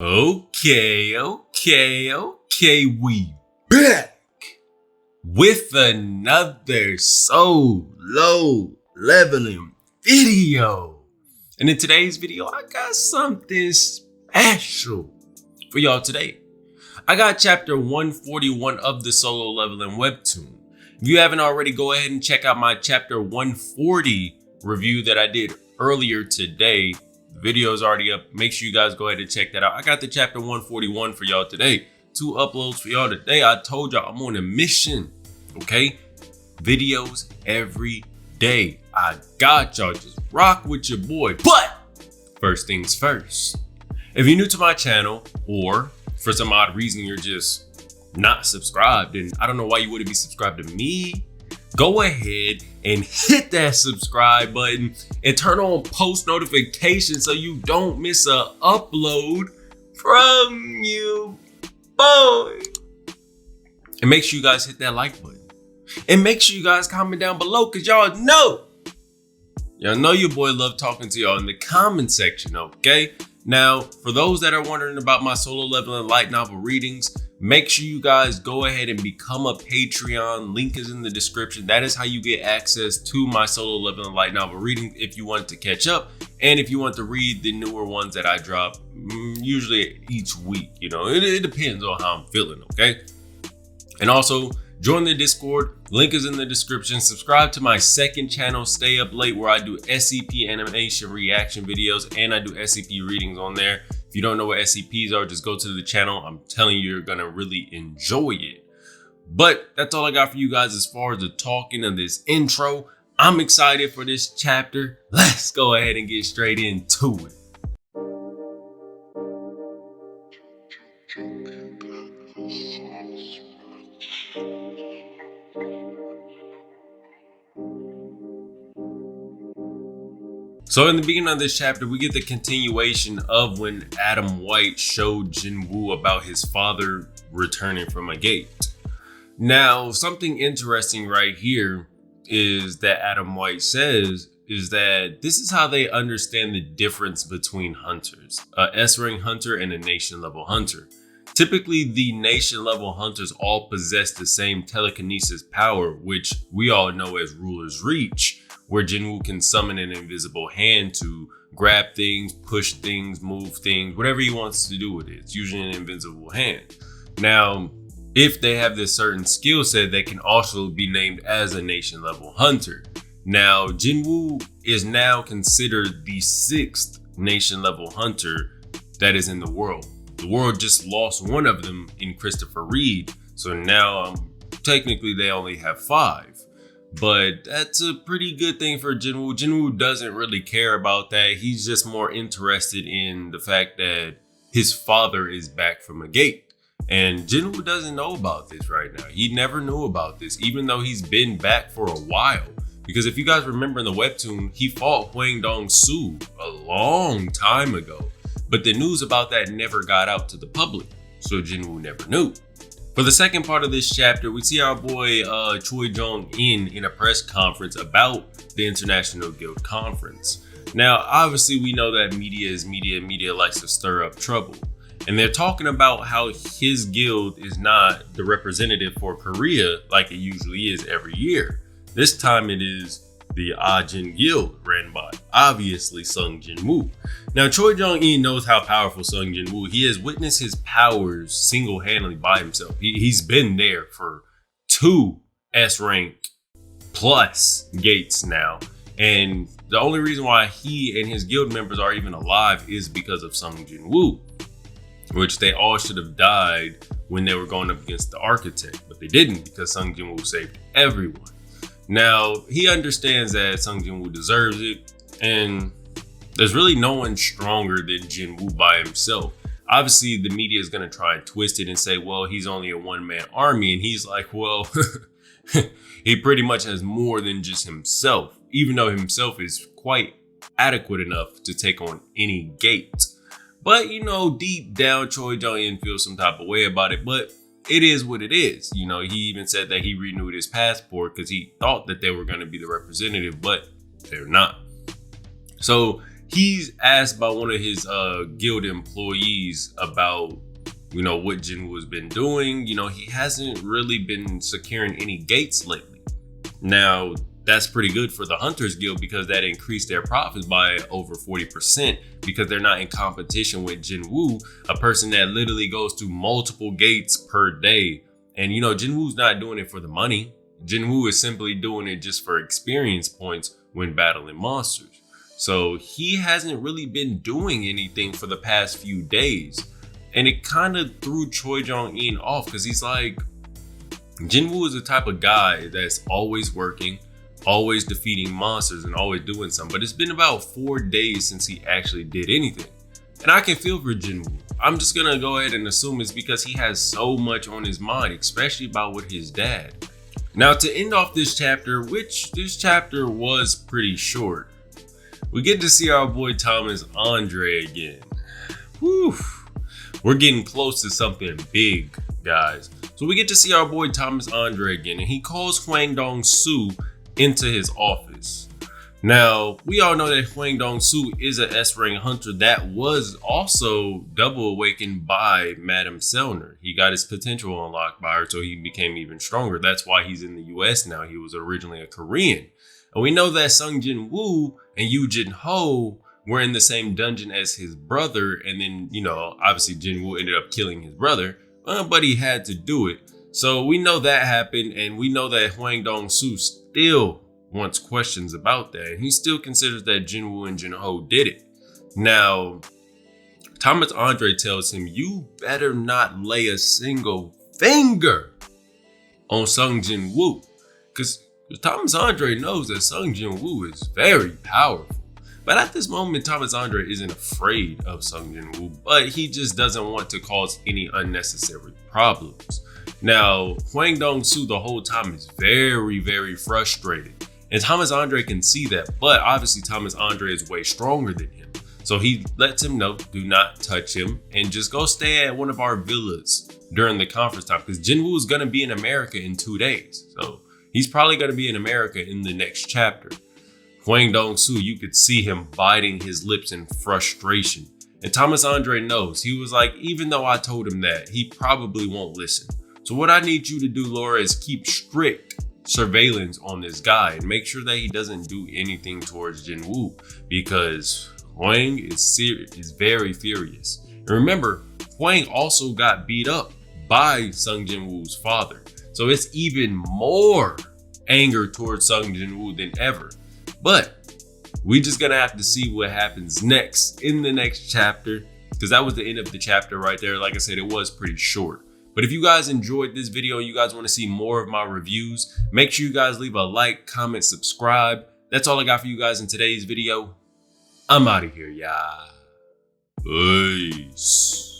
Okay, we back with another solo leveling video. And in today's video, I got something special for y'all today. I got chapter 141 of the solo leveling webtoon. If you haven't already, go ahead and check out my chapter 140 review that I did earlier today. The video is already up. Make sure you guys go ahead and check that out. I got the chapter 141 for y'all today. 2 uploads for y'all today. I told y'all I'm on a mission. Okay? Videos every day. I got y'all. Just rock with your boy. But first things first. If you're new to my channel, or for some odd reason you're just not subscribed, and I don't know why you wouldn't be subscribed to me, go ahead and hit that subscribe button and turn on post notifications so you don't miss a upload from you, boy. And make sure you guys hit that like button. And make sure you guys comment down below, because y'all know your boy love talking to y'all in the comment section, okay? Now, for those that are wondering about my solo leveling light novel readings, make sure you guys go ahead and become a Patreon. Link is in the description. That is how you get access to my solo leveling light novel readings if you want to catch up. And if you want to read the newer ones that I drop, usually each week, it depends on how I'm feeling, okay? And also, join the Discord. Link is in the description. Subscribe to my second channel, Stay Up Late, where I do SCP animation reaction videos and I do SCP readings on there. If you don't know what SCPs are, just go to the channel. I'm telling you, you're gonna really enjoy it. But that's all I got for you guys as far as the talking of this intro. I'm excited for this chapter. Let's go ahead and get straight into it. So in the beginning of this chapter, we get the continuation of when Adam White showed Jinwoo about his father returning from a gate. Now, something interesting right here is that Adam White says is that this is how they understand the difference between hunters, a S-rank hunter and a nation level hunter. Typically, the nation level hunters all possess the same telekinesis power, which we all know as Ruler's Reach, where Jinwoo can summon an invisible hand to grab things, push things, move things, whatever he wants to do with it. It's usually an invisible hand. Now, if they have this certain skill set, they can also be named as a nation level hunter. Now, Jinwoo is now considered the 6th nation level hunter that is in the world. The world just lost one of them in Christopher Ried, so now technically they only have 5. But that's a pretty good thing for Jinwoo. Jinwoo doesn't really care about that. He's just more interested in the fact that his father is back from a gate. And Jinwoo doesn't know about this right now. He never knew about this, even though he's been back for a while. Because if you guys remember in the webtoon, he fought Hwang Dong-soo a long time ago. But the news about that never got out to the public, so Jinwoo never knew. For the second part of this chapter, we see our boy Choi Jong-in in a press conference about the International Guild Conference. Now, obviously, we know that media is media. Media likes to stir up trouble. And they're talking about how his guild is not the representative for Korea like it usually is every year. This time it is the Ajin Guild, ran by, obviously, Sung Jinwoo. Now, Choi Jong-in knows how powerful Sung Jinwoo. He has witnessed his powers single-handedly by himself. He's been there for 2 S-rank plus gates now. And the only reason why he and his guild members are even alive is because of Sung Jinwoo, which they all should have died when they were going up against the architect, but they didn't because Sung Jinwoo saved everyone. Now, he understands that Sung Jinwoo deserves it, and there's really no one stronger than Jinwoo by himself. Obviously, the media is going to try and twist it and say, well, he's only a one-man army, and he's like, well, he pretty much has more than just himself, even though himself is quite adequate enough to take on any gate. But, deep down, Choi Jong-in feels some type of way about it, but it is what it is. He even said that he renewed his passport because he thought that they were going to be the representative, but they're not. So he's asked by one of his guild employees about, you know, what Jinwoo has been doing. You know, he hasn't really been securing any gates lately. Now, that's pretty good for the Hunters Guild because that increased their profits by over 40% because they're not in competition with Jinwoo, a person that literally goes to multiple gates per day. And, you know, Jinwoo's not doing it for the money. Jinwoo is simply doing it just for experience points when battling monsters. So he hasn't really been doing anything for the past few days. And it kind of threw Choi Jong-in off because he's like, Jinwoo is the type of guy that's always working, always defeating monsters and always doing something. But it's been about 4 days since he actually did anything. And I can feel for Jinwoo. I'm just going to go ahead and assume it's because he has so much on his mind, especially about with his dad. Now, to end off this chapter, which this chapter was pretty short, we get to see our boy Thomas Andre again. Whew. We're getting close to something big, guys. So we get to see our boy Thomas Andre again, and he calls Hwang Dong-soo into his office. Now, we all know that Hwang Dong-soo is an S-rank hunter that was also double awakened by Madame Selner. He got his potential unlocked by her, so he became even stronger. That's why he's in the US now. He was originally a Korean. And we know that Sung Jin-woo and Yoo Jin-ho were in the same dungeon as his brother. And then, you know, obviously Jin-woo ended up killing his brother, but he had to do it. So we know that happened, and we know that Hwang Dong-soo still wants questions about that. And he still considers that Jinwoo and Jin-ho did it. Now, Thomas Andre tells him, you better not lay a single finger on Sung Jin-woo. Because Thomas Andre knows that Sung Jin-woo is very powerful. But at this moment, Thomas Andre isn't afraid of Sung Jin-woo, but he just doesn't want to cause any unnecessary problems. Now, Hwang Dong-soo the whole time is very, very frustrated. And Thomas Andre can see that, but obviously Thomas Andre is way stronger than him. So he lets him know, do not touch him and just go stay at one of our villas during the conference time. Because Jinwoo is going to be in America in 2 days. So he's probably going to be in America in the next chapter. Hwang Dong-soo, you could see him biting his lips in frustration. And Thomas Andre knows. He was like, even though I told him that, he probably won't listen. So what I need you to do, Laura, is keep strict surveillance on this guy and make sure that he doesn't do anything towards Jinwoo, because Hwang is very furious. And remember, Hwang also got beat up by Sung Jinwoo's father. So it's even more anger towards Sung Jinwoo than ever. But we just gonna have to see what happens next in the next chapter, because that was the end of the chapter right there. Like I said, it was pretty short. But if you guys enjoyed this video and you guys want to see more of my reviews, make sure you guys leave a like, comment, subscribe. That's all I got for you guys in today's video. I'm out of here, y'all. Peace.